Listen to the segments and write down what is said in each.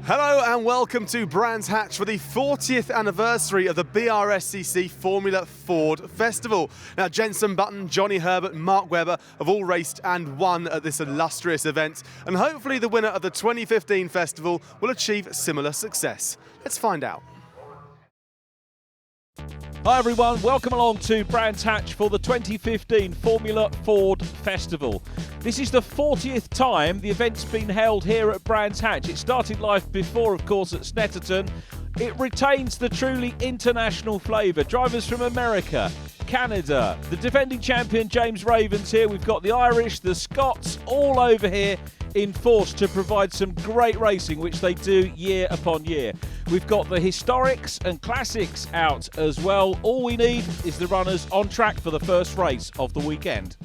Hello and welcome to Brands Hatch for the 40th anniversary of the BRSCC Formula Ford Festival. Now, Jenson Button, Johnny Herbert, Mark Webber have all raced and won at this illustrious event, and hopefully the winner of the 2015 festival will achieve similar success. Let's find out. Hi everyone, welcome along to Brands Hatch for the 2015 Formula Ford Festival. This is the 40th time the event's been held here at Brands Hatch. It started life before, of course, at Snetterton. It retains the truly international flavour. Drivers from America, Canada, the defending champion James Raven's here. We've got the Irish, the Scots, all over here in force to provide some great racing, which they do year upon year. We've got the historics and classics out as well. All we need is the runners on track for the first race of the weekend.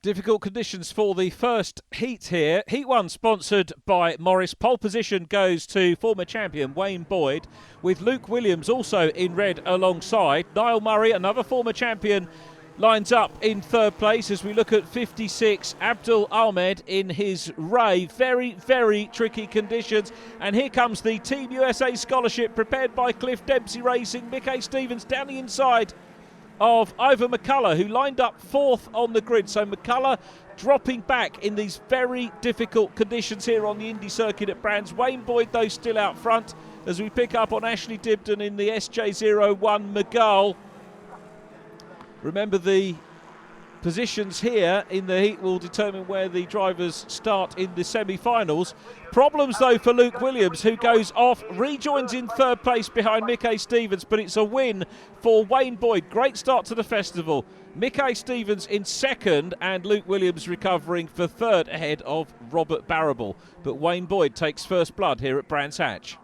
Difficult conditions for the first heat here. Heat 1 sponsored by Morris. Pole position goes to former champion Wayne Boyd, with Luke Williams also in red alongside. Niall Murray, another former champion, lines up in third place as we look at 56, Abdul Ahmed in his Ray. Very, very tricky conditions. And here comes the Team USA Scholarship prepared by Cliff Dempsey Racing. Mickey Stevens down the inside of Ivor McCullough, who lined up fourth on the grid. So McCullough dropping back in these very difficult conditions here on the Indy circuit at Brands. Wayne Boyd, though, still out front as we pick up on Ashley Dibden in the SJ01 McGull. Remember, the positions here in the heat will determine where the drivers start in the semi-finals. Problems, though, for Luke Williams, who goes off, rejoins in third place behind Mickey Stevens, but it's a win for Wayne Boyd. Great start to the festival. Mickey Stevens in second and Luke Williams recovering for third ahead of Robert Barrable. But Wayne Boyd takes first blood here at Brands Hatch.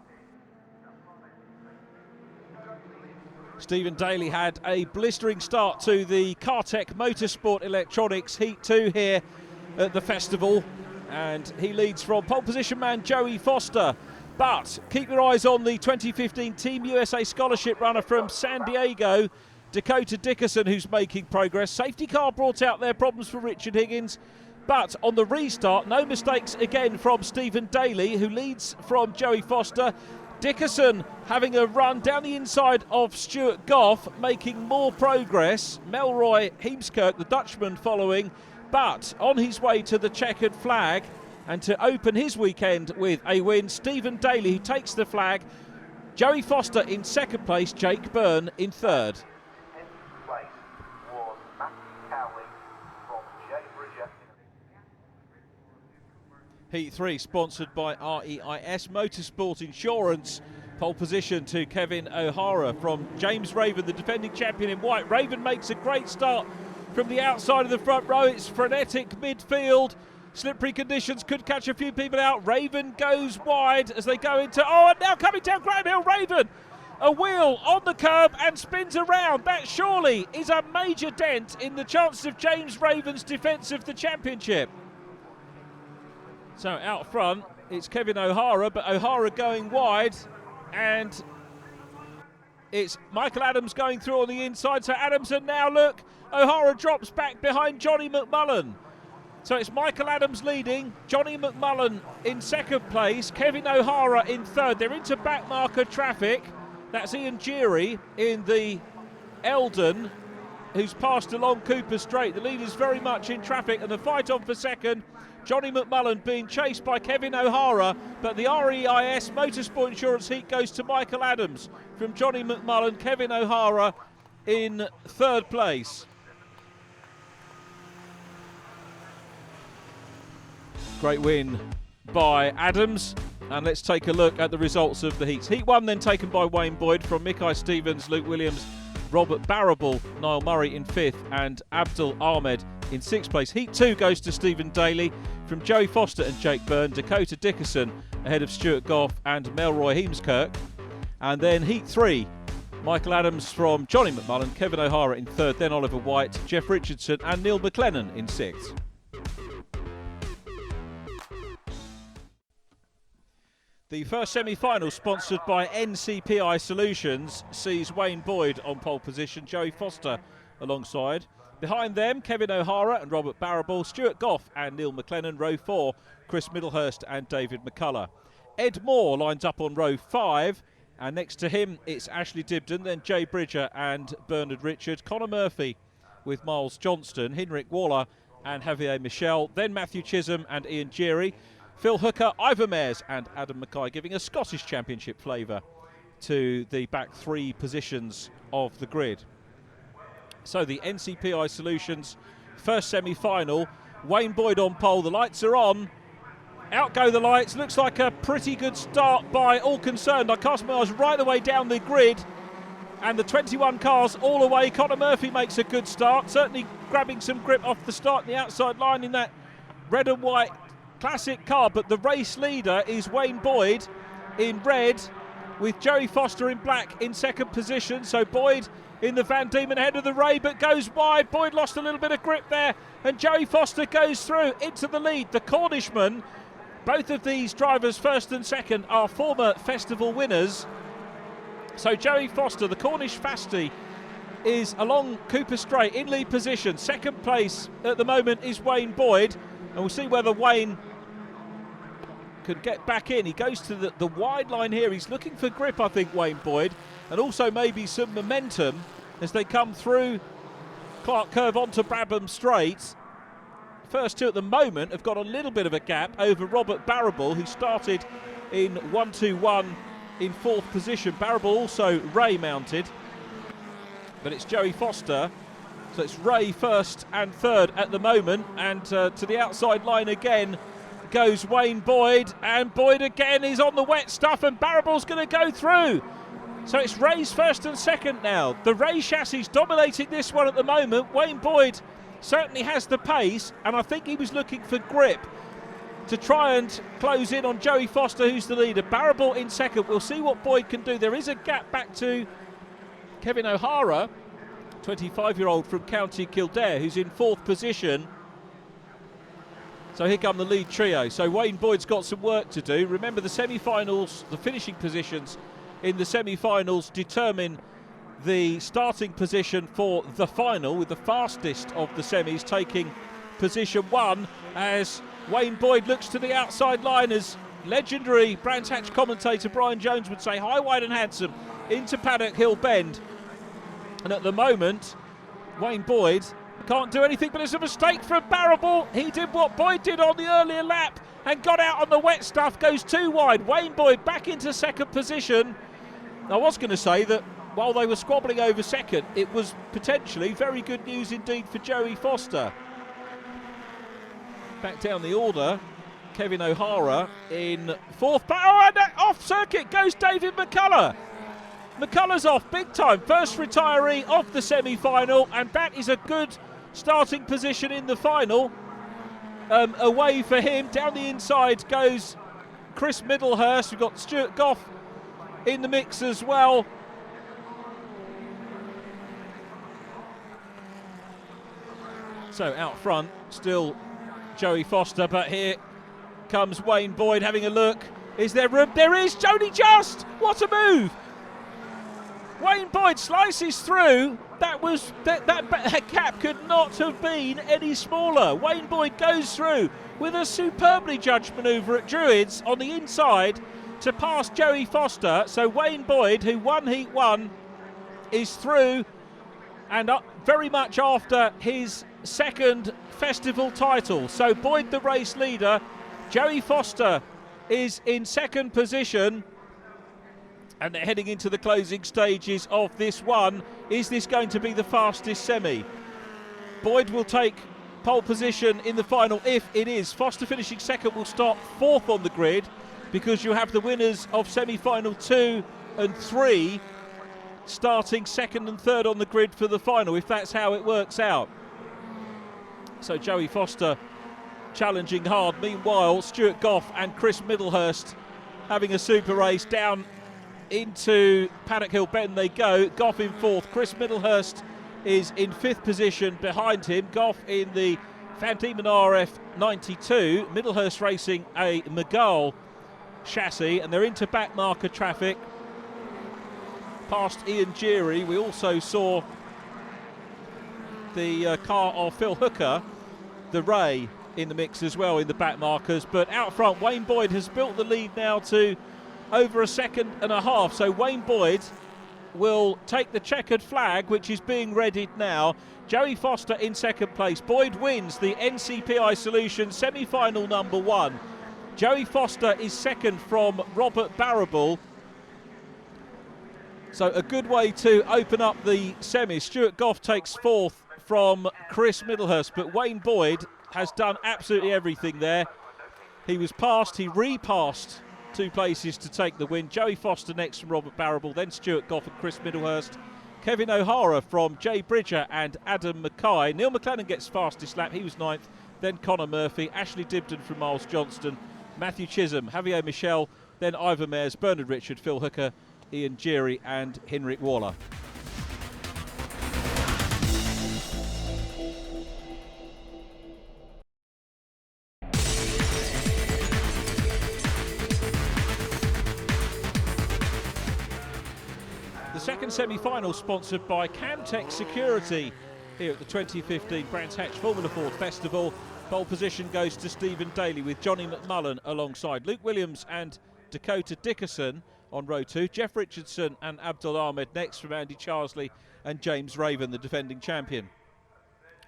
Stephen Daly had a blistering start to the Cartec Motorsport Electronics Heat 2 here at the festival, and he leads from pole position man Joey Foster. But keep your eyes on the 2015 Team USA Scholarship runner from San Diego, Dakota Dickerson, who's making progress. Safety car brought out their problems for Richard Higgins, but on the restart, no mistakes again from Stephen Daly, who leads from Joey Foster. Dickerson having a run down the inside of Stuart Goff, making more progress. Melroy Heemskerk, the Dutchman, following, but on his way to the checkered flag and to open his weekend with a win. Stephen Daly, who takes the flag. Joey Foster in second place, Jake Byrne in third. Heat 3 sponsored by REIS Motorsport Insurance. Pole position to Kevin O'Hara from James Raven, the defending champion in white. Raven makes a great start from the outside of the front row. It's frenetic midfield. Slippery conditions could catch a few people out. Raven goes wide as they go into... Oh, and now coming down Graham Hill, Raven. A wheel on the curb and spins around. That surely is a major dent in the chances of James Raven's defence of the championship. So out front, it's Kevin O'Hara, but O'Hara going wide, and it's Michael Adams going through on the inside. So Adamson now, look, O'Hara drops back behind Johnny McMullen. So it's Michael Adams leading, Johnny McMullen in second place, Kevin O'Hara in third. They're into back marker traffic. That's Ian Geary in the Eldon, who's passed along Cooper Straight. The lead is very much in traffic, and the fight on for second. Johnny McMullen being chased by Kevin O'Hara, but the REIS Motorsport Insurance Heat goes to Michael Adams from Johnny McMullen. Kevin O'Hara in third place. Great win by Adams. And let's take a look at the results of the heats. Heat 1 then taken by Wayne Boyd from Mickey Stevens, Luke Williams, Robert Barrable, Niall Murray in fifth, and Abdul Ahmed in sixth place. Heat 2 goes to Stephen Daly from Joey Foster and Jake Byrne, Dakota Dickerson ahead of Stuart Goff and Melroy Heemskerk. And then Heat 3, Michael Adams from Johnny McMullen, Kevin O'Hara in third, then Oliver White, Jeff Richardson and Neil McLennan in sixth. The first semi-final, sponsored by NCPI Solutions, sees Wayne Boyd on pole position, Joey Foster alongside. Behind them, Kevin O'Hara and Robert Barrable, Stuart Goff and Neil McLennan, row 4, Chris Middlehurst and David McCullough. Ed Moore lines up on row 5, and next to him it's Ashley Dibden, then Jay Bridger and Bernard Richard, Conor Murphy with Miles Johnston, Henrik Waller and Javier Michel, then Matthew Chisholm and Ian Geary, Phil Hooker, Ivor Mayers and Adam Mackay, giving a Scottish Championship flavour to the back 3 positions of the grid. So the NCPI Solutions first semi-final, Wayne Boyd on pole, the lights are on, out go the lights, looks like a pretty good start by all concerned. I cast my eyes right the way down the grid and the 21 cars all away. Conor Murphy makes a good start, certainly grabbing some grip off the start and the outside line in that red and white classic car, but the race leader is Wayne Boyd in red with Joey Foster in black in second position. So Boyd in the Van Diemen ahead of the Ray, but goes wide. Boyd lost a little bit of grip there, and Joey Foster goes through into the lead. The Cornishman, both of these drivers, first and second, are former festival winners. So Joey Foster, the Cornish Fasty, is along Cooper Straight in lead position. Second place at the moment is Wayne Boyd, and we'll see whether Wayne can get back in. He goes to the wide line here. He's looking for grip, I think, Wayne Boyd, and also maybe some momentum as they come through Clark Curve onto Brabham Straight. First 2 at the moment have got a little bit of a gap over Robert Barrable, who started in 1-2-1 in 4th position. Barrable also Ray mounted, but it's Joey Foster. So it's Ray first and third at the moment, and to the outside line again goes Wayne Boyd, and Boyd again is on the wet stuff, and Barrable's going to go through. So it's Ray's first and second now. The Ray chassis dominating this one at the moment. Wayne Boyd certainly has the pace, and I think he was looking for grip to try and close in on Joey Foster, who's the leader. Barrable in second. We'll see what Boyd can do. There is a gap back to Kevin O'Hara, 25-year-old from County Kildare, who's in 4th position. So here come the lead trio. So Wayne Boyd's got some work to do. Remember, the semi-finals, the finishing positions in the semi-finals determine the starting position for the final, with the fastest of the semis taking position 1, as Wayne Boyd looks to the outside line, as legendary Brands Hatch commentator Brian Jones would say, high, wide and handsome into Paddock Hill Bend. And at the moment, Wayne Boyd can't do anything, but it's a mistake from Barrable. He did what Boyd did on the earlier lap and got out on the wet stuff, goes too wide. Wayne Boyd back into second position. I was going to say that while they were squabbling over second, it was potentially very good news indeed for Joey Foster. Back down the order, Kevin O'Hara in 4th. Oh, and off circuit goes David McCullough. McCullough's off big time, first retiree of the semi-final, and that is a good starting position in the final. Away for him, down the inside goes Chris Middlehurst. We've got Stuart Goff in the mix as well. So out front, still Joey Foster, but here comes Wayne Boyd having a look. Is there room? There is. Jody Just! What a move! Wayne Boyd slices through. That gap could not have been any smaller. Wayne Boyd goes through with a superbly judged manoeuvre at Druids on the inside to pass Joey Foster. So Wayne Boyd, who won Heat 1, is through and up very much after his second festival title. So Boyd the race leader, Joey Foster is in second position, and they're heading into the closing stages of this one. Is this going to be the fastest semi? Boyd will take pole position in the final if it is. Foster finishing second will start 4th on the grid, because you have the winners of semi-final 2 and 3 starting 2nd and 3rd on the grid for the final, if that's how it works out. So Joey Foster challenging hard. Meanwhile, Stuart Goff and Chris Middlehurst having a super race. Down into Paddock Hill Bend they go. Goff in 4th. Chris Middlehurst is in 5th position behind him. Goff in the Van Diemen RF 92. Middlehurst racing a McGall chassis, and they're into back marker traffic past Ian Geary. We also saw the car of Phil Hooker, the Ray, in the mix as well in the back markers. But out front, Wayne Boyd has built the lead now to over a second and a half. So Wayne Boyd will take the checkered flag, which is being readied now. Joey Foster in second place. Boyd wins the NCPI Solutions semi-final number 1. Joey Foster is second from Robert Barrable. So a good way to open up the semis. Stuart Goff takes fourth from Chris Middlehurst, but Wayne Boyd has done absolutely everything there. He was passed, he repassed 2 places to take the win. Joey Foster next from Robert Barrable, then Stuart Goff and Chris Middlehurst. Kevin O'Hara from Jay Bridger and Adam Mackay. Neil McLennan gets fastest lap, he was 9th. Then Connor Murphy, Ashley Dibden from Miles Johnston, Matthew Chisholm, Javier Michel, then Ivor Mears, Bernard Richard, Phil Hooker, Ian Geary and Henrik Waller. The second semi-final sponsored by Camtech Security here at the 2015 Brands Hatch Formula Ford Festival. Pole position goes to Stephen Daly with Johnny McMullen alongside Luke Williams and Dakota Dickerson on row 2. Jeff Richardson and Abdul Ahmed next from Andy Charsley and James Raven, the defending champion.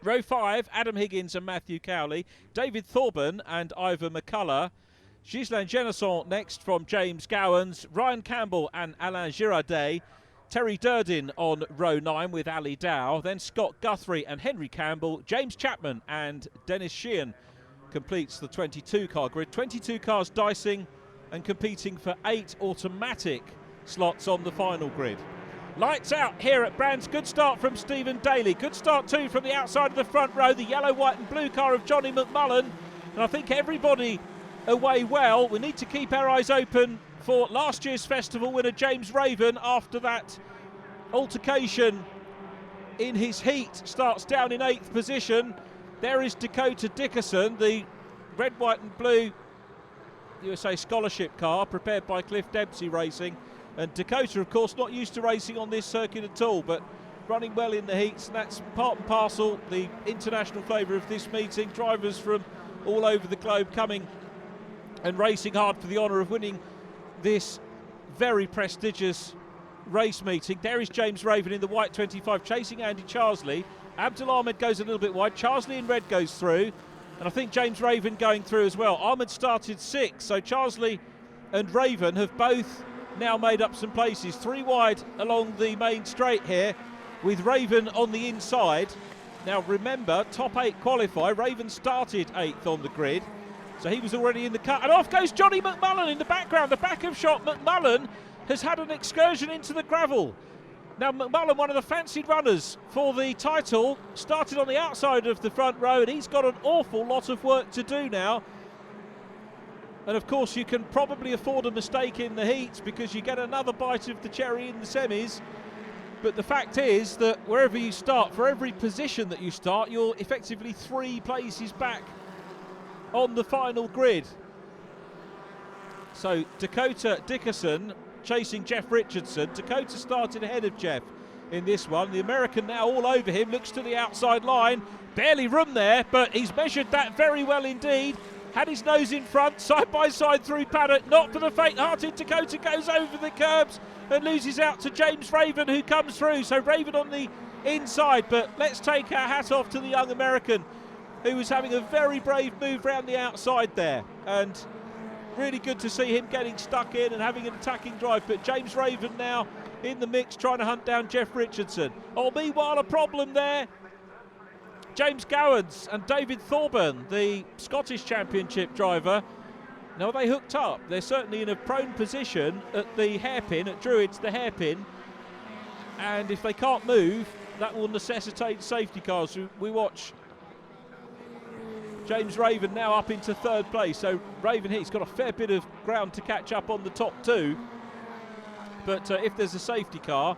Row 5, Adam Higgins and Matthew Cowley, David Thorburn and Ivor McCullough. Ghislain Genesson next from James Gowans, Ryan Campbell and Alain Girardet. Terry Durden on row 9 with Ali Dow, then Scott Guthrie and Henry Campbell. James Chapman and Dennis Sheehan completes the 22 car grid. 22 cars dicing and competing for 8 automatic slots on the final grid. Lights out here at Brands. Good start from Stephen Daly. Good start too from the outside of the front row. The yellow, white and blue car of Johnny McMullen. And I think everybody away well. We need to keep our eyes open for last year's festival winner James Raven after that altercation in his heat. Starts down in 8th position. There is Dakota Dickerson, the red, white and blue USA Scholarship car prepared by Cliff Dempsey Racing. And Dakota, of course, not used to racing on this circuit at all, but running well in the heats. And that's part and parcel, the international flavour of this meeting. Drivers from all over the globe coming and racing hard for the honour of winning this very prestigious race meeting. There is James Raven in the white 25 chasing Andy Charsley. Abdul Ahmed goes a little bit wide. Charsley in red goes through. And I think James Raven going through as well. Ahmed started 6th, so Charsley and Raven have both now made up some places. 3 wide along the main straight here with Raven on the inside. Now remember, top 8 qualify. Raven started 8th on the grid, so he was already in the cut. And off goes Johnny McMullen in the background. The back of shot, McMullen has had an excursion into the gravel. Now McMullen, one of the fancied runners for the title, started on the outside of the front row, and he's got an awful lot of work to do now. And of course you can probably afford a mistake in the heats because you get another bite of the cherry in the semis. But the fact is that wherever you start, for every position that you start, you're effectively 3 places back on the final grid. So Dakota Dickerson chasing Jeff Richardson. Dakota started ahead of Jeff in this one. The American now all over him, looks to the outside line. Barely room there, but he's measured that very well indeed. Had his nose in front, side by side through paddock. Not for the faint-hearted. Dakota goes over the curbs and loses out to James Raven, who comes through. So Raven on the inside, but let's take our hat off to the young American, who was having a very brave move round the outside there. And really good to see him getting stuck in and having an attacking drive. But James Raven now in the mix, trying to hunt down Jeff Richardson. Oh, meanwhile, a problem there. James Gowans and David Thorburn, the Scottish Championship driver. Now they hooked up. They're certainly in a prone position at the hairpin, at Druids, the hairpin. And if they can't move, that will necessitate safety cars. We watch James Raven now up into 3rd place. So Raven he's got a fair bit of ground to catch up on the top 2. But if there's a safety car,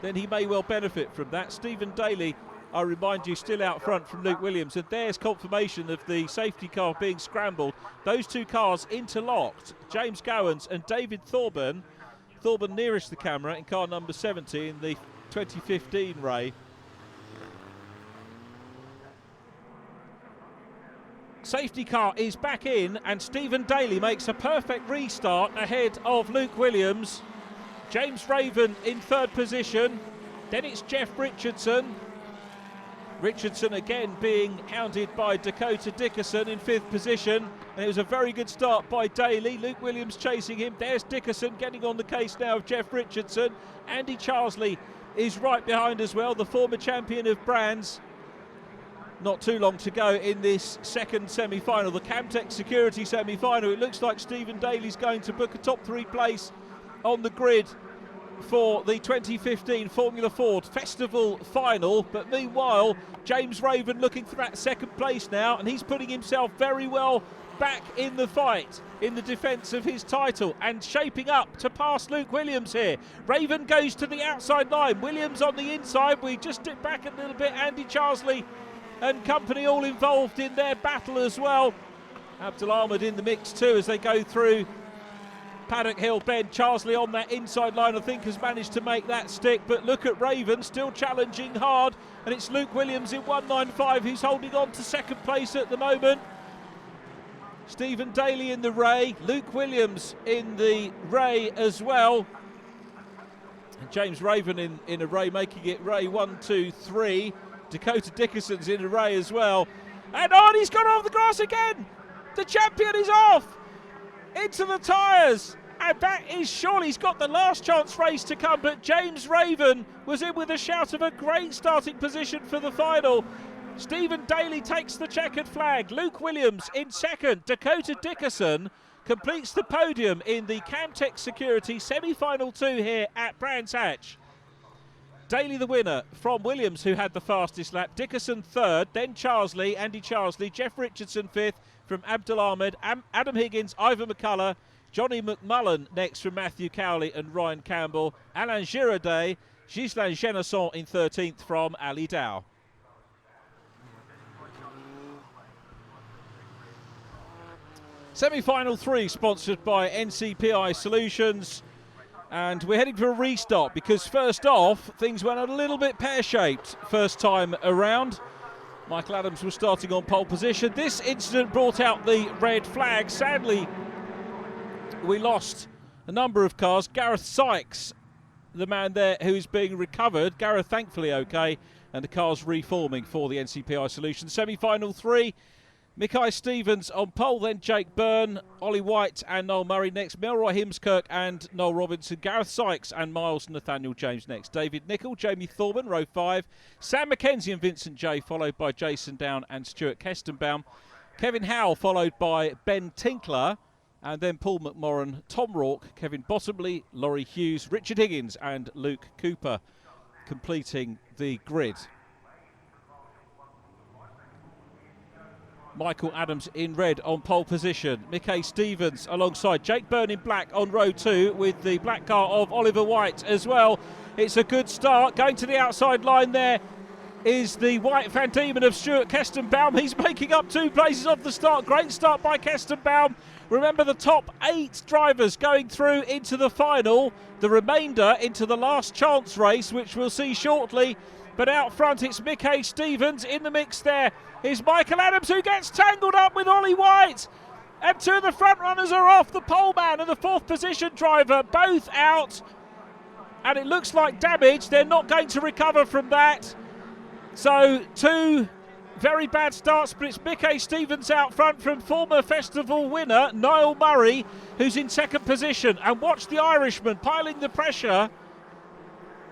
then he may well benefit from that. Stephen Daly, I remind you, still out front from Luke Williams. And there's confirmation of the safety car being scrambled. Those 2 cars interlocked. James Gowans and David Thorburn. Thorburn nearest the camera in car number 70 in the 2015 Ray. safety car is back in, and Stephen Daly makes a perfect restart ahead of Luke Williams. James Raven in third position. Then it's Jeff Richardson. Richardson again being hounded by Dakota Dickerson in fifth position. And it was a very good start by Daly. Luke Williams chasing him. There's Dickerson getting on the case now of Jeff Richardson. Andy Charsley is right behind as well, the former champion of Brands. Not too long to go in this second semi-final, the Camtech Security semi-final. It looks like Stephen Daly's going to book a top 3 place on the grid for the 2015 Formula Ford Festival final. But meanwhile, James Raven looking for that second place now, and he's putting himself very well back in the fight, in the defence of his title, and shaping up to pass Luke Williams here. Raven goes to the outside line, Williams on the inside. We just dip back a little bit. Andy Charsley and company all involved in their battle as well. Abdul Ahmed in the mix too as they go through Paddock Hill Bend. Charsley on that inside line, I think, has managed to make that stick, but look at Raven still challenging hard, and it's Luke Williams in 195 who's holding on to second place at the moment. Stephen Daly in the Ray, Luke Williams in the Ray as well, and James Raven in a Ray, making it Ray 1, 2, 3. Dakota Dickerson's in a Ray as well, and he's gone off the grass again. The champion is off into the tyres, and that is surely, he's got the last chance race to come, but James Raven was in with a shout of a great starting position for the final. Stephen Daly takes the checkered flag. Luke Williams in second. Dakota Dickerson completes the podium in the Camtech Security semi-final 2 here at Brands Hatch. Daly the winner from Williams, who had the fastest lap. Dickerson third, then Charsley, Andy Charsley, Jeff Richardson fifth from Abdul Ahmed, Adam Higgins, Ivan McCullough, Johnny McMullen next from Matthew Cowley and Ryan Campbell, Alain Girardet, Ghislain Genesson in 13th from Ali Dow. Semi-final 3 sponsored by NCPI Solutions, and we're heading for a restart because first off things went a little bit pear-shaped first time around. Michael Adams was starting on pole position. This incident brought out the red flag. Sadly, we lost a number of cars. Gareth Sykes, the man there who's being recovered. Gareth thankfully okay, and the car's reforming for the NCPI Solutions. Semi-final 3. Mickey Stevens on pole, then Jake Byrne, Ollie White and Noel Murray next, Milroy Himskirk and Noel Robinson, Gareth Sykes and Miles Nathaniel James next, David Nicol, Jamie Thorman, row 5, Sam Mackenzie and Vincent J, followed by Jason Down and Stuart Kestenbaum, Kevin Howell followed by Ben Tinkler, and then Paul McMorran, Tom Rourke, Kevin Bottomley, Laurie Hughes, Richard Higgins and Luke Cooper completing the grid. Michael Adams in red on pole position. Mickey Stevens alongside Jake Byrne in black on row 2 with the black car of Oliver White as well. It's a good start. Going to the outside line there is the White Van Diemen of Stuart Kestenbaum. He's making up 2 places off the start. Great start by Kestenbaum. Remember, the top 8 drivers going through into the final. The remainder into the last chance race, which we'll see shortly. But out front, it's Mickey Stevens. In the mix there is Michael Adams, who gets tangled up with Ollie White. And 2 of the front runners are off. The pole man and the 4th position driver, both out. And it looks like damage. They're not going to recover from that. So 2 very bad starts, but it's Mickey Stevens out front from former festival winner Niall Murray, who's in 2nd position. And watch the Irishman piling the pressure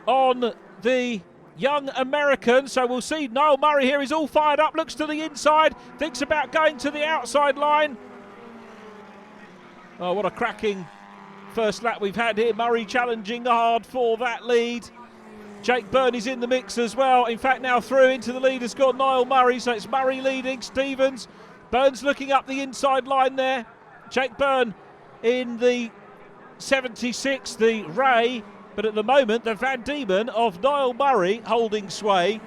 on the young American. So we'll see Niall Murray here. He's all fired up, looks to the inside, thinks about going to the outside line. Oh, what a cracking first lap we've had here. Murray challenging hard for that lead. Jake Byrne is in the mix as well. In fact, now through into the lead has gone Niall Murray. So it's Murray leading, Stevens. Byrne's looking up the inside line there. Jake Byrne in the 76, the Ray. But at the moment, the Van Diemen of Niall Murray holding sway.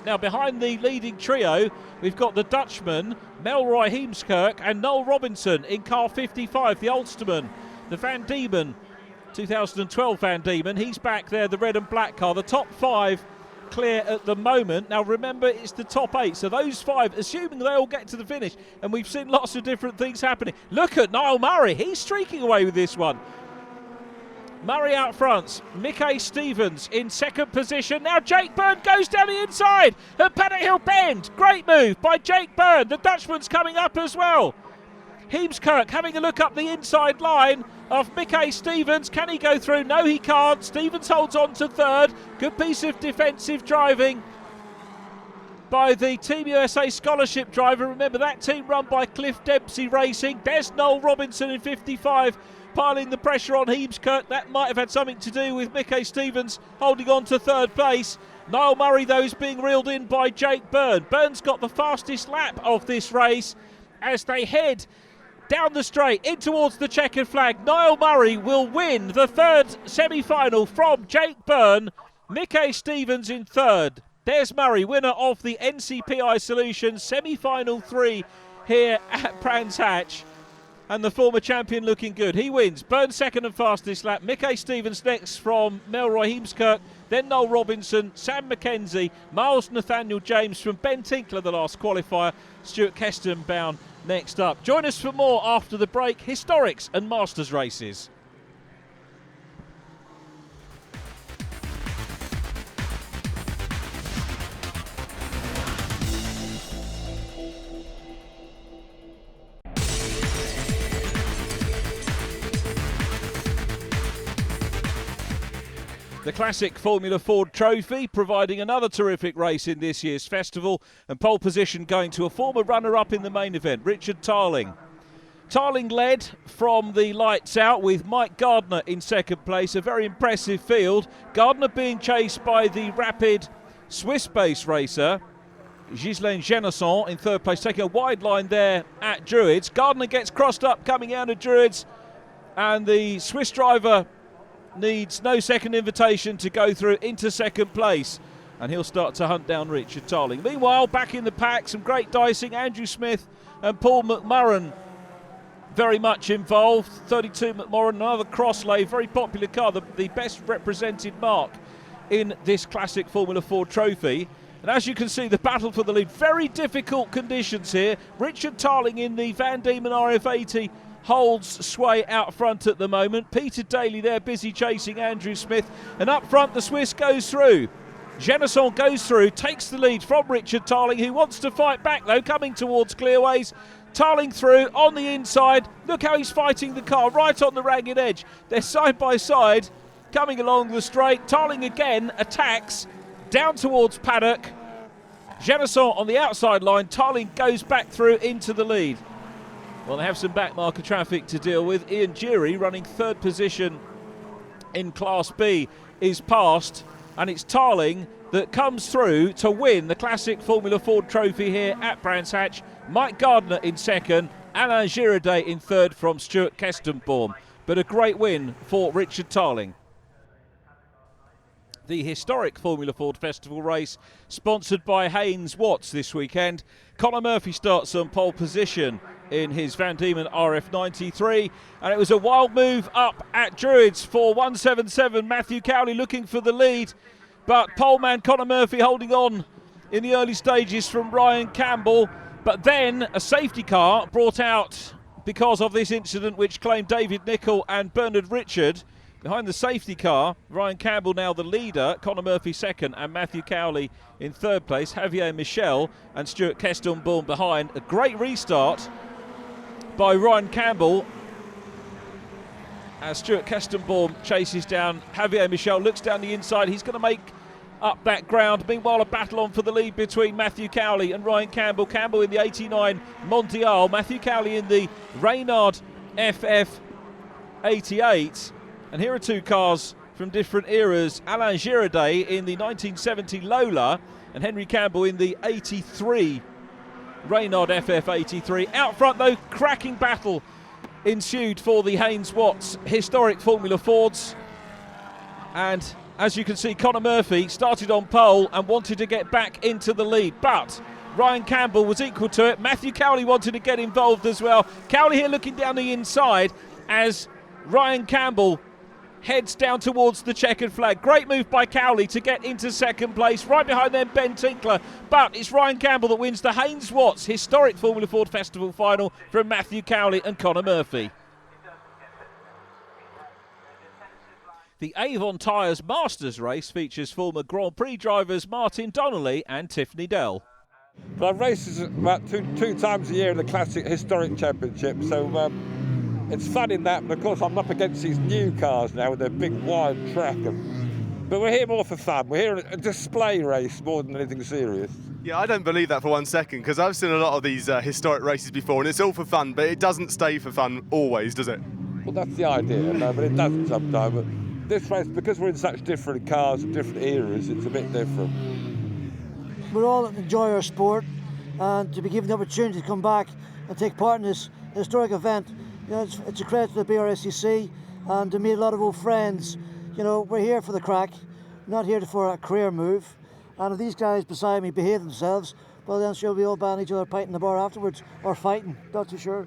Now, behind the leading trio, we've got the Dutchman, Melroy Heemskirk, and Noel Robinson in car 55, the Ulsterman. The Van Diemen, 2012 Van Diemen, he's back there, the red and black car. The top 5 clear at the moment. Now remember, it's the top 8, so those 5, assuming they all get to the finish, and we've seen lots of different things happening. Look at Niall Murray, he's streaking away with this one. Murray out front, Mickey Stevens in second position. Now Jake Byrne goes down the inside at Paddock Hill Bend. Great move by Jake Byrne. The Dutchman's coming up as well. Heemskerk having a look up the inside line of Mickey Stevens. Can he go through? No, he can't. Stevens holds on to third. Good piece of defensive driving by the Team USA scholarship driver. Remember, that team run by Cliff Dempsey Racing. There's Noel Robinson in 55, piling the pressure on Heemskerk. That might have had something to do with Mickey Stevens holding on to third place. Niall Murray, though, is being reeled in by Jake Byrne. Byrne's got the fastest lap of this race as they head down the straight in towards the checkered flag. Niall Murray will win the third semi-final from Jake Byrne. Mickey Stevens in third. There's Murray, winner of the NCPI Solutions semi-final 3 here at Brands Hatch. And the former champion looking good. He wins. Byrne second and fastest lap. Mickey Stevens next from Melroy Heemskerk. Then Noel Robinson, Sam McKenzie, Miles Nathaniel James from Ben Tinkler, the last qualifier. Stuart Kestenbaum next up. Join us for more after the break. Historics and Masters races. The classic Formula Ford Trophy providing another terrific race in this year's festival, and pole position going to a former runner-up in the main event, Richard Tarling. Tarling led from the lights out with Mike Gardner in second place, a very impressive field. Gardner being chased by the rapid Swiss-based racer Ghislaine Genesson in third place, taking a wide line there at Druids. Gardner gets crossed up coming out of Druids, and the Swiss driver needs no second invitation to go through into second place, and he'll start to hunt down Richard Tarling. Meanwhile, back in the pack, some great dicing. Andrew Smith and Paul McMurran very much involved. 32 McMurran, another Crossley, very popular car, the best represented mark in this classic Formula Ford Trophy. And as you can see, the battle for the lead, very difficult conditions here. Richard Tarling in the Van Diemen RF80 holds sway out front at the moment. Peter Daly there busy chasing Andrew Smith, and up front the Swiss goes through. Genesson goes through, takes the lead from Richard Tarling, who wants to fight back though, coming towards Clearways. Tarling through on the inside. Look how he's fighting the car right on the ragged edge. They're side by side coming along the straight. Tarling again attacks down towards Paddock. Genesson on the outside line. Tarling goes back through into the lead. Well, they have some backmarker traffic to deal with. Ian Geary, running third position in Class B, is passed, and it's Tarling that comes through to win the classic Formula Ford Trophy here at Brands Hatch. Mike Gardner in second, Alain Girardet in third from Stuart Kestenbaum. But a great win for Richard Tarling. The historic Formula Ford Festival race, sponsored by Haynes Watts this weekend. Conor Murphy starts on pole position in his Van Diemen RF93, and it was a wild move up at Druids for 177. Matthew Cowley looking for the lead, but poleman Conor Murphy holding on in the early stages from Ryan Campbell. But then a safety car brought out because of this incident, which claimed David Nicol and Bernard Richard. Behind the safety car, Ryan Campbell now the leader, Conor Murphy second, and Matthew Cowley in third place. Javier Michel and Stuart Kestenbaum behind. A great restart by Ryan Campbell as Stuart Kestenbaum chases down Javier Michel, looks down the inside. He's going to make up that ground. Meanwhile, a battle on for the lead between Matthew Cowley and Ryan Campbell. Campbell in the 89 Mondial, Matthew Cowley in the Reynard FF88. And here are two cars from different eras. Alain Girardet in the 1970 Lola and Henry Campbell in the 83 Reynard FF83. Out front though, cracking battle ensued for the Haynes Watts historic Formula Fords. And as you can see, Conor Murphy started on pole and wanted to get back into the lead, but Ryan Campbell was equal to it. Matthew Cowley wanted to get involved as well. Cowley here looking down the inside as Ryan Campbell heads down towards the checkered flag. Great move by Cowley to get into second place. Right behind them, Ben Tinkler. But it's Ryan Campbell that wins the Haynes Watts historic Formula Ford Festival final from Matthew Cowley and Conor Murphy. The Avon Tyres Masters race features former Grand Prix drivers Martin Donnelly and Tiffany Dell. Well, I've raced about two times a year in the Classic Historic Championship, so it's fun in that, but of course I'm up against these new cars now with their big wide track. But we're here more for fun. We're here a display race more than anything serious. Yeah, I don't believe that for 1 second, because I've seen a lot of these historic races before, and it's all for fun, but it doesn't stay for fun always, does it? Well, that's the idea, no, but it doesn't sometimes. But this race, because we're in such different cars and different eras, it's a bit different. We all enjoy our sport, and to be given the opportunity to come back and take part in this historic event, you know, it's a credit to the BRSCC, and to meet a lot of old friends. You know, we're here for the crack, not here for a career move. And if these guys beside me behave themselves, well then sure we all ban each other pint in the bar afterwards, or fighting, not too sure.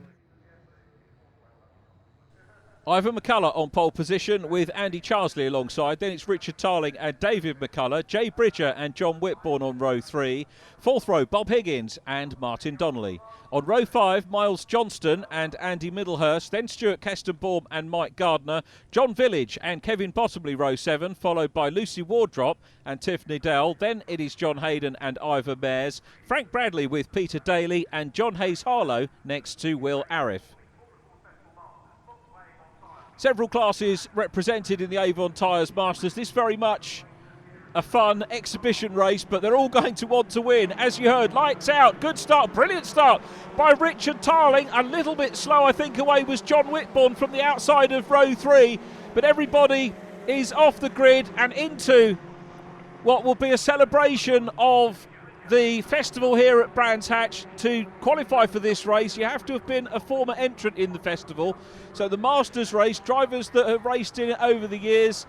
Ivan McCullough on pole position with Andy Charsley alongside. Then it's Richard Tarling and David McCullough, Jay Bridger and John Whitbourne on row 3. Fourth row, Bob Higgins and Martin Donnelly. On row 5, Miles Johnston and Andy Middlehurst. Then Stuart Kestenbaum and Mike Gardner. John Village and Kevin Bottomley, row 7, followed by Lucy Wardrop and Tiffany Dell. Then it is John Hayden and Ivor Mayers. Frank Bradley with Peter Daly and John Hayes-Harlow next to Will Arif. Several classes represented in the Avon Tyres Masters. This very much a fun exhibition race, but they're all going to want to win. As you heard, lights out, good start, brilliant start by Richard Tarling. A little bit slow, I think, away was John Whitbourne from the outside of row 3, but everybody is off the grid and into what will be a celebration of the festival here at Brands Hatch. To qualify for this race, you have to have been a former entrant in the festival. So the Masters race, drivers that have raced in it over the years.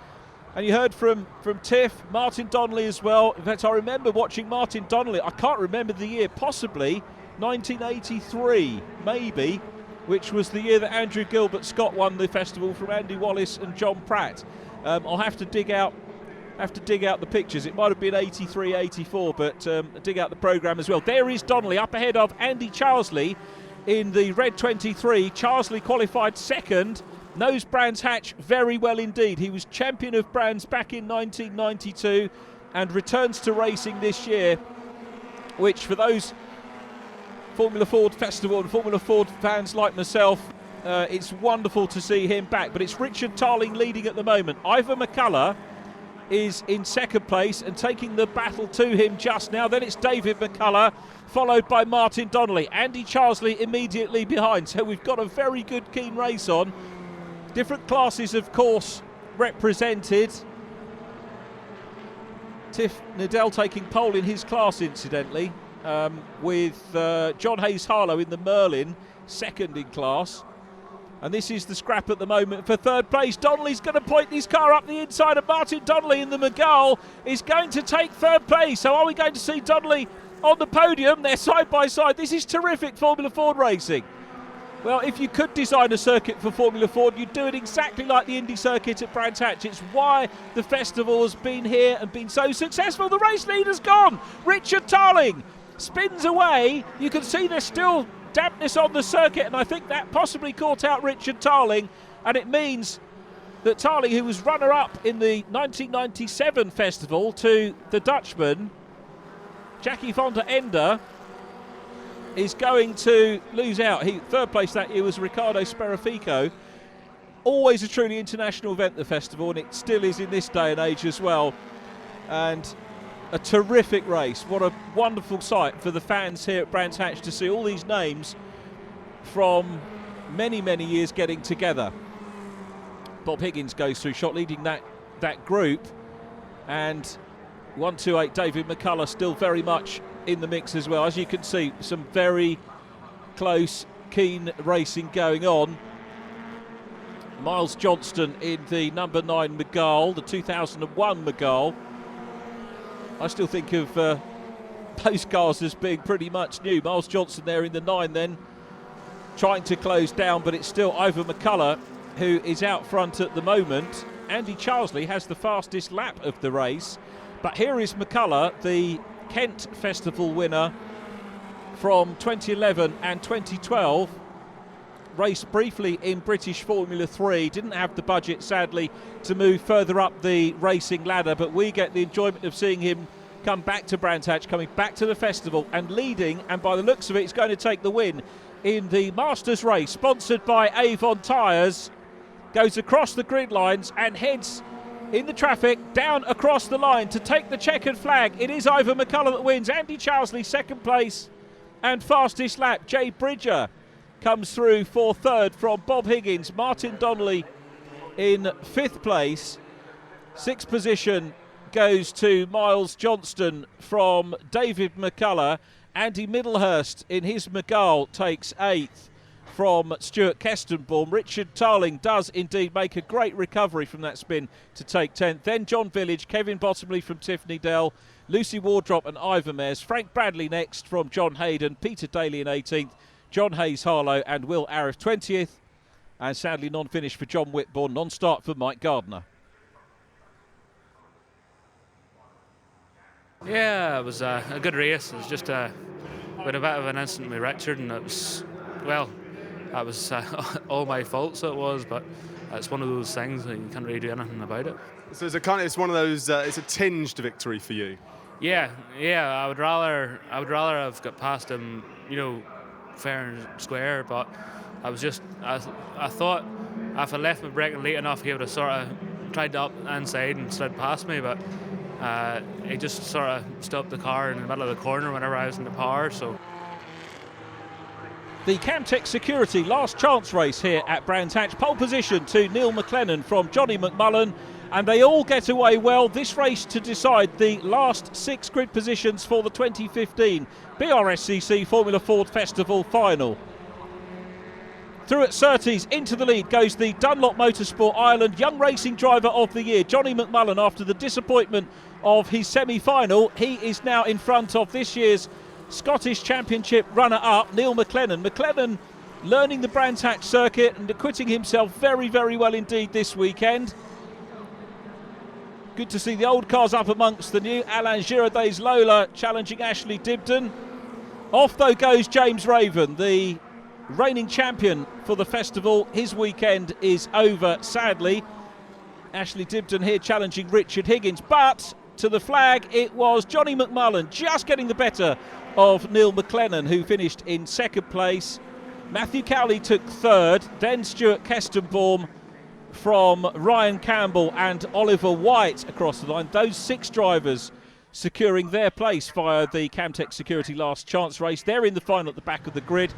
And you heard from Tiff, Martin Donnelly as well. In fact, I remember watching Martin Donnelly, I can't remember the year, possibly 1983, maybe, which was the year that Andrew Gilbert Scott won the festival from Andy Wallace and John Pratt. I'll have to dig out the pictures. It might have been 83, 84, but dig out the programme as well. There is Donnelly up ahead of Andy Charsley in the red 23. Charsley qualified second, knows Brands Hatch very well indeed. He was champion of Brands back in 1992 and returns to racing this year, which for those Formula Ford Festival and Formula Ford fans like myself, it's wonderful to see him back. But it's Richard Tarling leading at the moment. Ivan McCullough is in second place and taking the battle to him just now. Then it's David McCullough, followed by Martin Donnelly. Andy Charsley immediately behind. So we've got a very good, keen race on. Different classes, of course, represented. Tiff Nadell taking pole in his class, incidentally, with John Hayes-Harlow in the Merlin, second in class. And this is the scrap at the moment for third place. Donnelly's going to point his car up the inside of Martin Donnelly, and the McGull is going to take third place. So are we going to see Donnelly on the podium? They're side by side. This is terrific Formula Ford racing. Well, if you could design a circuit for Formula Ford, you'd do it exactly like the Indy circuit at Brands Hatch. It's why the festival has been here and been so successful. The race leader's gone. Richard Tarling spins away. You can see there's still dampness on the circuit, and I think that possibly caught out Richard Tarling, and it means that Tarling, who was runner-up in the 1997 festival to the Dutchman Jackie van der Ende, is going to lose out. Third place that year was Riccardo Sperafico. Always a truly international event, the festival, and it still is in this day and age as well. And a terrific race. What a wonderful sight for the fans here at Brands Hatch to see all these names from many, many years getting together. Bob Higgins goes through shot, leading that group. And 128 David McCullough still very much in the mix as well. As you can see, some very close, keen racing going on. Miles Johnston in the number 9 McGull, the 2001 McGull. I still think of those cars as being pretty much new. Miles Johnston there in the 9 then, trying to close down, but it's still Ivan McCullough who is out front at the moment. Andy Charlesley has the fastest lap of the race. But here is McCullough, the Kent Festival winner from 2011 and 2012. Raced briefly in British Formula 3, didn't have the budget, sadly, to move further up the racing ladder, but we get the enjoyment of seeing him come back to Brands Hatch, coming back to the festival and leading, and by the looks of it, he's going to take the win in the Masters race, sponsored by Avon Tyres. Goes across the grid lines and heads in the traffic down across the line to take the checkered flag. It is Ivor McCullough that wins. Andy Charlesley second place and fastest lap. Jay Bridger comes through for third from Bob Higgins. Martin Donnelly in fifth place. Sixth position goes to Miles Johnston from David McCullough. Andy Middlehurst in his McGall takes eighth from Stuart Kestenbaum. Richard Tarling does indeed make a great recovery from that spin to take 10th. Then John Village, Kevin Bottomley from Tiffany Dell, Lucy Wardrop and Ivor Mares. Frank Bradley next from John Hayden, Peter Daly in 18th, John Hayes Harlow and Will Arif 20th. And sadly non-finish for John Whitbourne, non-start for Mike Gardner. Yeah, it was a good race. It was just with a bit of an incident with Richard, and it was, well, that was all my fault, so it was, but it's one of those things that you can't really do anything about it. So it's one of those, it's a tinged victory for you. Yeah, I would rather have got past him, fair and square, but I thought if I left my braking late enough, he would have sort of tried to up inside and slid past me, but he just sort of stopped the car in the middle of the corner whenever I was in the power, so. The Camtech Security last chance race here at Brands Hatch. Pole position to Neil McLennan from Johnny McMullen, and they all get away well. This race to decide the last 6 grid positions for the 2015 BRSCC Formula Ford Festival final. Through at Surtees, into the lead goes the Dunlop Motorsport Ireland Young Racing Driver of the Year, Johnny McMullen. After the disappointment of his semi-final, he is now in front of this year's Scottish Championship runner-up, Neil McLennan. McLennan learning the Brands Hatch circuit and acquitting himself very, very well indeed this weekend. Good to see the old cars up amongst the new. Alain Girardet's Lola challenging Ashley Dibden. Off though goes James Raven, the reigning champion for the festival. His weekend is over, sadly. Ashley Dibden here challenging Richard Higgins, but to the flag it was Johnny McMullen just getting the better of Neil McLennan, who finished in second place. Matthew Cowley took third, then Stuart Kestenbaum from Ryan Campbell and Oliver White across the line. Those 6 drivers securing their place via the Camtech Security last chance race. They're in the final at the back of the grid.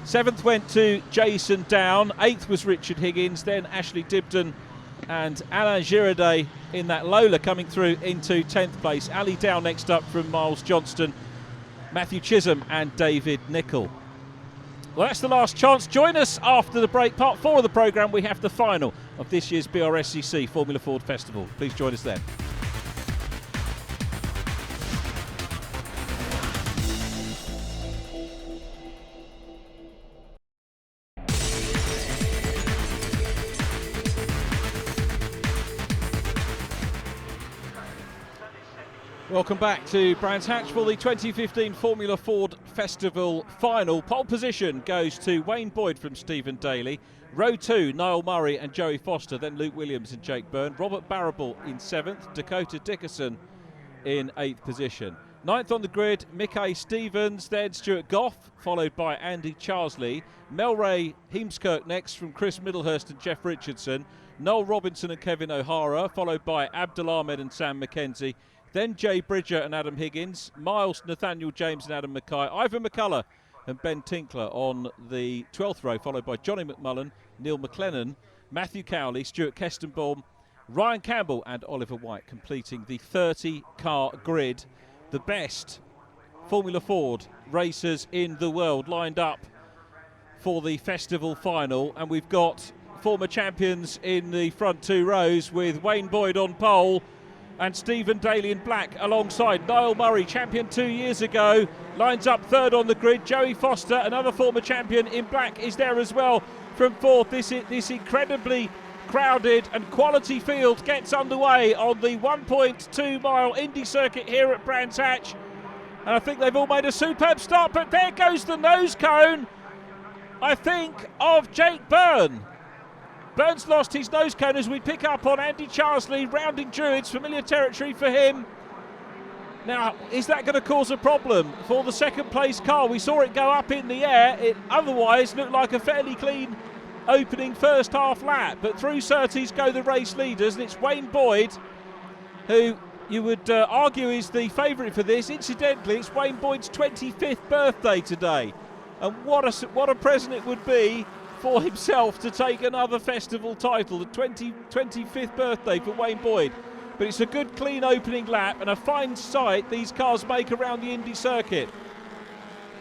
7th went to Jason Down, 8th was Richard Higgins, then Ashley Dibden and Alain Girardet in that Lola coming through into 10th place. Ali Dow next up from Miles Johnston, Matthew Chisholm and David Nicol. Well, that's the last chance. Join us after the break. Part 4 of the programme, we have the final of this year's BRSCC Formula Ford Festival. Please join us then. Welcome back to Brands Hatch for the 2015 Formula Ford Festival final. Pole position goes to Wayne Boyd from Stephen Daly. Row 2, Niall Murray and Joey Foster, then Luke Williams and Jake Byrne. Robert Barrable in 7th, Dakota Dickerson in 8th position. 9th on the grid, Mickey Stevens, then Stuart Goff, followed by Andy Charlesley. Melray Heemskirk next from Chris Middlehurst and Jeff Richardson. Noel Robinson and Kevin O'Hara, followed by Abdul Ahmed and Sam McKenzie. Then Jay Bridger and Adam Higgins, Miles, Nathaniel James and Adam Mackay, Ivor McCullough and Ben Tinkler on the 12th row, followed by Johnny McMullen, Neil McLennan, Matthew Cowley, Stuart Kestenbaum, Ryan Campbell and Oliver White, completing the 30-car grid. The best Formula Ford racers in the world lined up for the festival final, and we've got former champions in the front 2 rows with Wayne Boyd on pole and Stephen Daly in black alongside. Niall Murray, champion 2 years ago, lines up 3rd on the grid. Joey Foster, another former champion in black, is there as well from 4th. This incredibly crowded and quality field gets underway on the 1.2 mile Indy circuit here at Brands Hatch. And I think they've all made a superb start, but there goes the nose cone, I think, of Jake Byrne. Byrne's lost his nose cone as we pick up on Andy Charsley rounding Druids, familiar territory for him. Now, is that going to cause a problem for the second place car? We saw it go up in the air. It otherwise looked like a fairly clean opening first half lap, but through Surtees go the race leaders, and it's Wayne Boyd who you would argue is the favourite for this. Incidentally, it's Wayne Boyd's 25th birthday today, and what a present it would be for himself to take another festival title, the 25th birthday for Wayne Boyd. But it's a good clean opening lap and a fine sight these cars make around the Indy circuit.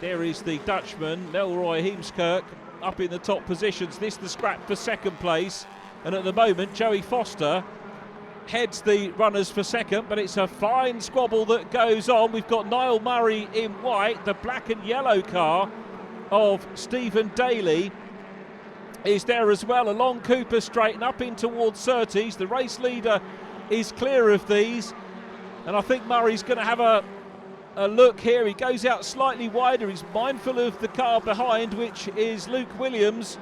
There is the Dutchman, Nelroy Heemskirk, up in the top positions. This the scrap for second place, and at the moment Joey Foster heads the runners for second, but it's a fine squabble that goes on. We've got Niall Murray in white, the black and yellow car of Stephen Daly is there as well, along Cooper Straight and up in towards Surtees. The race leader is clear of these, and I think Murray's going to have a look here. He goes out slightly wider, he's mindful of the car behind, which is Luke Williams,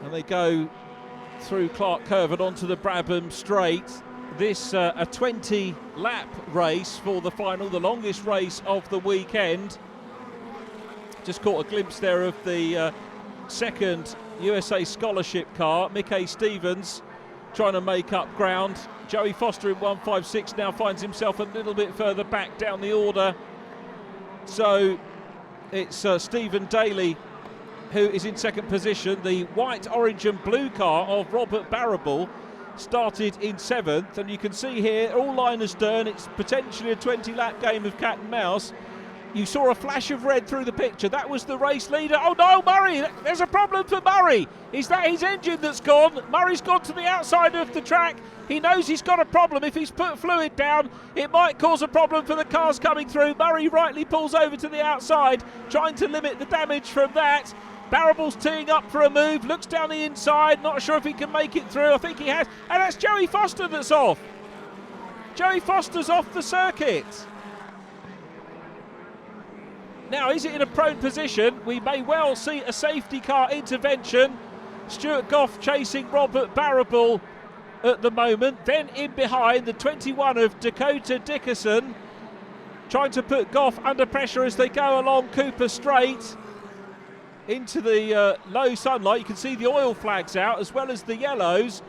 and they go through Clark Curve and onto the Brabham Straight. This a 20 lap race for the final, the longest race of the weekend. Just caught a glimpse there of the second USA Scholarship car, Mickey Stevens trying to make up ground. Joey Foster in 156 now finds himself a little bit further back down the order. So it's Stephen Daly who is in second position. The white, orange and blue car of Robert Barrable started in seventh, and you can see here all line astern. It's potentially a 20 lap game of cat and mouse. You saw a flash of red through the picture. That was the race leader. Oh no, Murray! There's a problem for Murray. Is that his engine that's gone? Murray's gone to the outside of the track. He knows he's got a problem. If he's put fluid down, it might cause a problem for the cars coming through. Murray rightly pulls over to the outside, trying to limit the damage from that. Barrable's teeing up for a move, looks down the inside, not sure if he can make it through. I think he has. And that's Joey Foster that's off. Joey Foster's off the circuit. Now, is it in a prone position? We may well see a safety car intervention. Stuart Goff chasing Robert Barrable at the moment. Then in behind, the 21 of Dakota Dickerson, trying to put Goff under pressure as they go along Cooper Straight into the low sunlight. You can see the oil flags out as well as the yellows.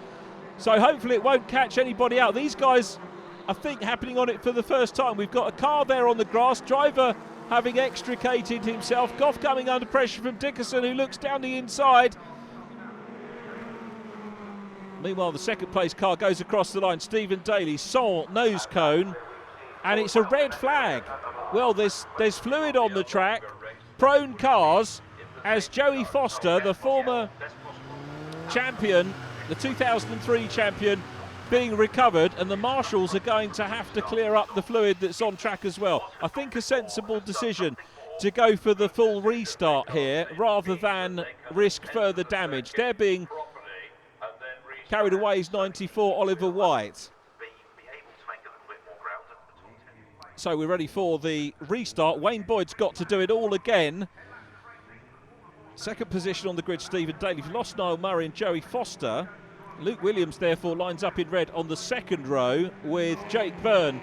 So hopefully it won't catch anybody out. These guys, I think, happening on it for the first time. We've got a car there on the grass. Driver having extricated himself. Goff coming under pressure from Dickerson, who looks down the inside. Meanwhile, the second place car goes across the line. Stephen Daly, Sol nose cone, and it's a red flag. Well, there's fluid on the track. Prone cars, as Joey Foster, the former champion, the 2003 champion, being recovered, and the marshals are going to have to clear up the fluid that's on track as well. I think a sensible decision to go for the full restart here rather than risk further damage. They're being carried away is 94 Oliver White. So we're ready for the restart. Wayne Boyd's got to do it all again. Second position on the grid, Stephen Daly. We've lost Niall Murray and Joey Foster. Luke Williams, therefore, lines up in red on the second row with Jake Byrne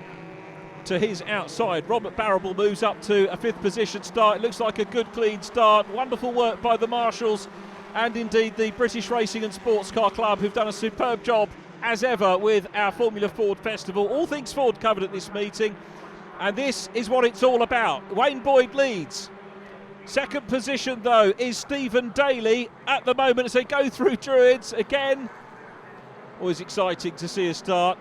to his outside. Robert Barrable moves up to a fifth position start. It looks like a good, clean start. Wonderful work by the marshals and indeed the British Racing and Sports Car Club, who've done a superb job, as ever, with our Formula Ford Festival. All things Ford covered at this meeting, and this is what it's all about. Wayne Boyd leads. Second position, though, is Stephen Daly at the moment as they go through Druids again. Always exciting to see a start,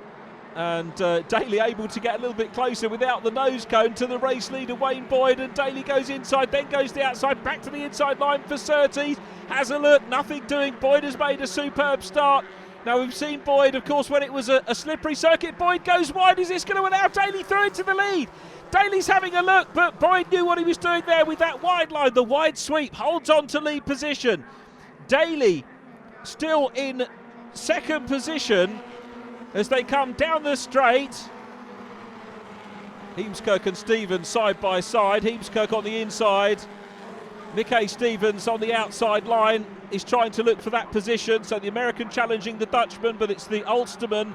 and Daly able to get a little bit closer without the nose cone to the race leader Wayne Boyd, and Daly goes inside, then goes the outside, back to the inside line for Surtees. Has a look, nothing doing. Boyd has made a superb start. Now we've seen Boyd, of course, when it was a slippery circuit. Boyd goes wide. Is this going to allow Daly through into the lead? Daly's having a look, but Boyd knew what he was doing there with that wide line. The wide sweep holds on to lead position. Daly still in second position as they come down the straight. Heemskerk and Stevens side by side. Heemskerk on the inside. Mickey Stevens on the outside line is trying to look for that position. So the American challenging the Dutchman, but it's the Ulsterman,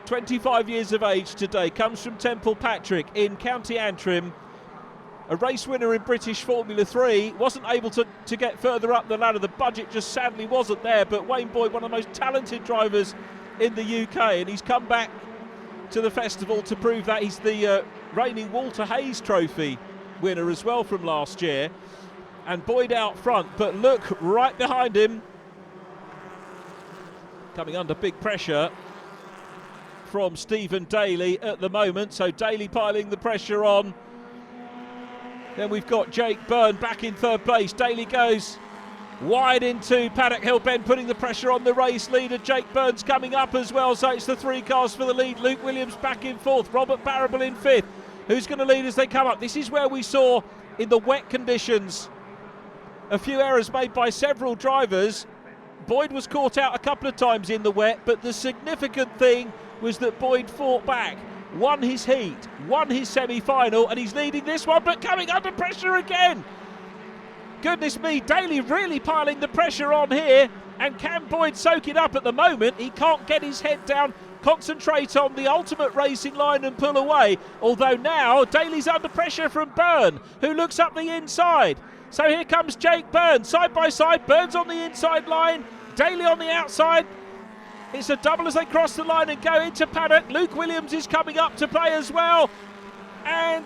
25 years of age today, comes from Temple Patrick in County Antrim. A race winner in British Formula 3, wasn't able to get further up the ladder. The budget just sadly wasn't there, but Wayne Boyd, one of the most talented drivers in the UK, and he's come back to the festival to prove that. He's the reigning Walter Hayes Trophy winner as well from last year. And Boyd out front, but look right behind him, coming under big pressure from Stephen Daly at the moment. So Daly piling the pressure on. Then we've got Jake Byrne back in third place. Daly goes wide into Paddock Hill Bend, putting the pressure on the race leader. Jake Byrne's coming up as well, so it's the 3 cars for the lead. Luke Williams back in fourth, Robert Barrable in fifth. Who's going to lead as they come up? This is where we saw in the wet conditions a few errors made by several drivers. Boyd was caught out a couple of times in the wet, but the significant thing was that Boyd fought back, won his heat, won his semi-final, and he's leading this one, but coming under pressure again. Goodness me, Daly really piling the pressure on here, and can Boyd soak it up at the moment? He can't get his head down, concentrate on the ultimate racing line and pull away, although now Daly's under pressure from Byrne, who looks up the inside. So here comes Jake Byrne, side by side. Byrne's on the inside line, Daly on the outside. It's a double as they cross the line and go into paddock. Luke Williams is coming up to play as well. And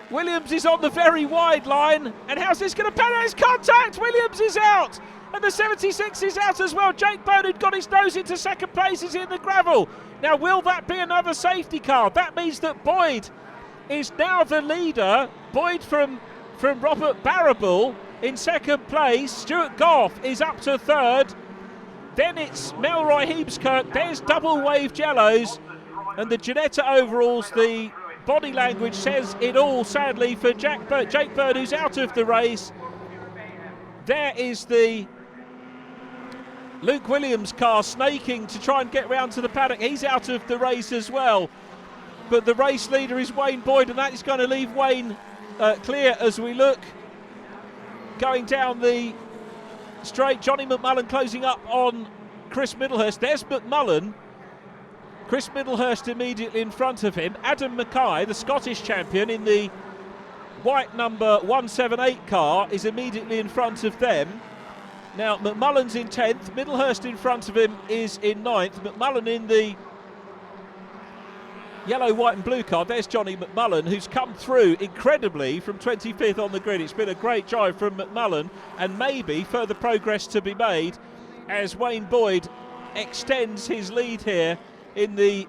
Williams is on the very wide line. And how's this going to pan out? It's contact! Williams is out! And the 76 is out as well. Jake Byrne, who'd got his nose into second place, is in the gravel. Now, will that be another safety car? That means that Boyd is now the leader. Boyd from Robert Barrable in second place. Stuart Goff is up to third. Then it's Melroy Heemskerk. There's double waved yellows. And the Ginetta overalls, the body language says it all, sadly, for Jake Byrne, who's out of the race. There is the Luke Williams car snaking to try and get round to the paddock. He's out of the race as well. But the race leader is Wayne Boyd, and that is going to leave Wayne clear as we look. Going down the straight, Johnny McMullen closing up on Chris Middlehurst. There's McMullen. Chris Middlehurst immediately in front of him. Adam Mackay, the Scottish champion in the white number 178 car, is immediately in front of them. Now McMullen's in 10th, Middlehurst in front of him is in 9th. McMullen in the yellow, white and blue car. There's Johnny McMullen, who's come through incredibly from 25th on the grid. It's been a great drive from McMullen, and maybe further progress to be made as Wayne Boyd extends his lead here in the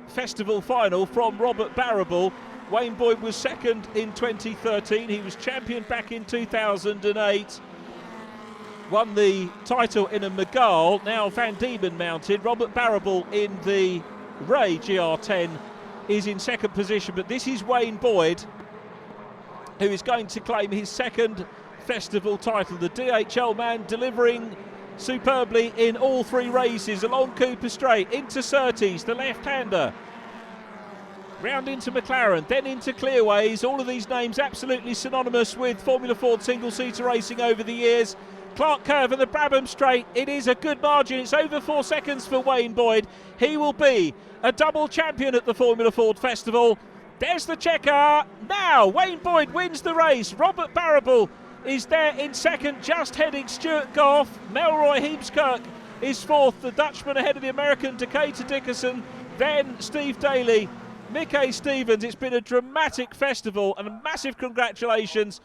festival final from Robert Barrable. Wayne Boyd was second in 2013. He was champion back in 2008. Won the title in a Megale. Now Van Diemen mounted. Robert Barrable in the Ray GR10 is in second position, but this is Wayne Boyd, who is going to claim his second festival title. The DHL man delivering superbly in all 3 races. Along Cooper Straight, into Surtees, the left-hander. Round into McLaren, then into Clearways. All of these names absolutely synonymous with Formula Ford single-seater racing over the years. Clark Curve and the Brabham Straight. It is a good margin. It's over 4 seconds for Wayne Boyd. He will be a double champion at the Formula Ford Festival. There's the checker. Now Wayne Boyd wins the race. Robert Barrable is there in second, just heading Stuart Goff. Melroy Heemskerk is fourth. The Dutchman ahead of the American Decatur Dickerson. Then Steve Daly, Mickey Stevens. It's been a dramatic festival, and a massive congratulations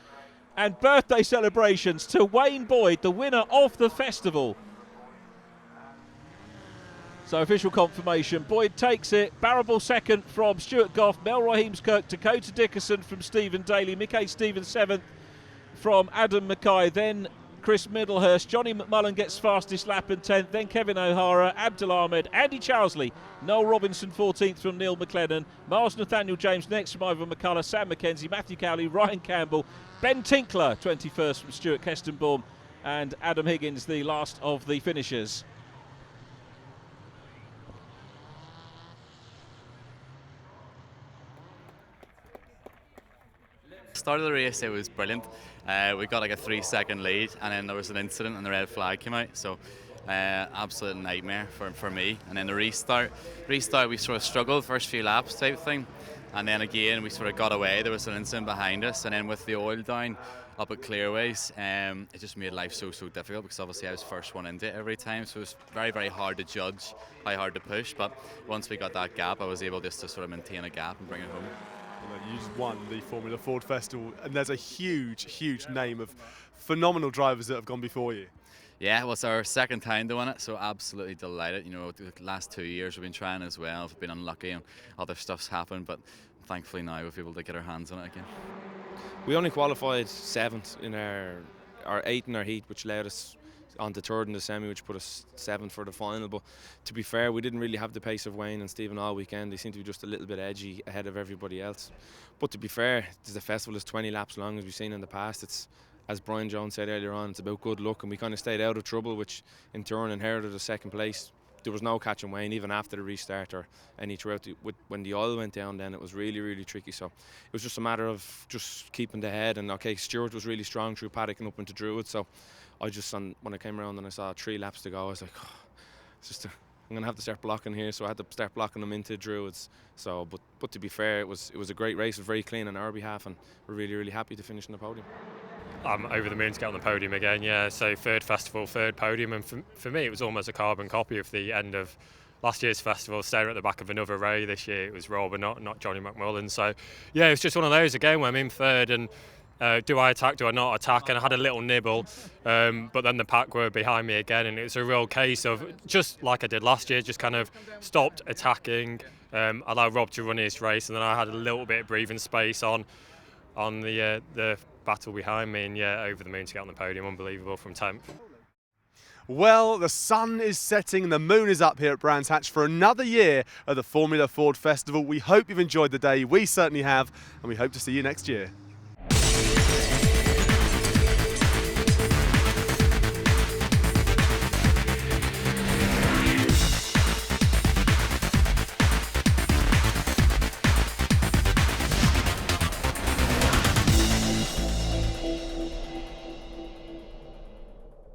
and birthday celebrations to Wayne Boyd, the winner of the festival. So official confirmation, Boyd takes it. Barrable second from Stuart Goff, Melroy Heemskerk, Dakota Dickerson from Stephen Daly, Mickey Stevens seventh from Adam Mackay, then Chris Middlehurst. Johnny McMullen gets fastest lap and 10th, then Kevin O'Hara, Abdul Ahmed, Andy Charlesley, Noel Robinson 14th from Neil McLennan, Miles Nathaniel James next from Ivan McCullough, Sam McKenzie, Matthew Cowley, Ryan Campbell, Ben Tinkler 21st from Stuart Kestenbaum, and Adam Higgins, the last of the finishers. Start of the race, it was brilliant. We got like a 3-second lead, and then there was an incident and the red flag came out, so absolute nightmare for me. And then the restart we sort of struggled first few laps type thing, and then again we sort of got away. There was an incident behind us, and then with the oil down up at Clearways, it just made life so difficult, because obviously I was first one into it every time, so it was very hard to judge, how hard to push. But once we got that gap, I was able just to sort of maintain a gap and bring it home. You just won the Formula Ford Festival, and there's a huge name of phenomenal drivers that have gone before you. Yeah, well, it's our second time doing it, so absolutely delighted. You know, the last 2 years we've been trying as well. We've been unlucky and other stuff's happened, but thankfully now we've been able to get our hands on it again. We only qualified 7th in our 8th in our heat, which led us on to 3rd in the semi, which put us 7th for the final. But to be fair, we didn't really have the pace of Wayne and Stephen all weekend. They seemed to be just a little bit edgy ahead of everybody else. But to be fair, the festival is 20 laps long, as we've seen in the past. It's, as Brian Jones said earlier on, it's about good luck, and we kind of stayed out of trouble, which in turn inherited a 2nd place. There was no catching Wayne even after the restart or any throughout when the oil went down. Then it was really tricky. So it was just a matter of just keeping the head. And okay, Stewart was really strong through paddock and up into Druid. So I just, when I came around and I saw 3 laps to go, I was like, oh, it's just I'm gonna have to start blocking here. So I had to start blocking them into Druids. So, but to be fair, it was a great race. It was very clean on our behalf, and we're really happy to finish on the podium. I'm over the moon to get on the podium again, yeah. So 3rd festival, 3rd podium, and for me it was almost a carbon copy of the end of last year's festival, staring at the back of another Ray. This year it was Rob and not Johnny McMullen. So yeah, it was just one of those again where I'm in 3rd, and do I attack, do I not attack? And I had a little nibble, but then the pack were behind me again, and it was a real case of, just like I did last year, just kind of stopped attacking, allowed Rob to run his race, and then I had a little bit of breathing space on the battle behind me, and yeah, over the moon to get on the podium. Unbelievable from 10th. Well, the sun is setting and the moon is up here at Brands Hatch for another year of the Formula Ford Festival. We hope you've enjoyed the day. We certainly have, and we hope to see you next year.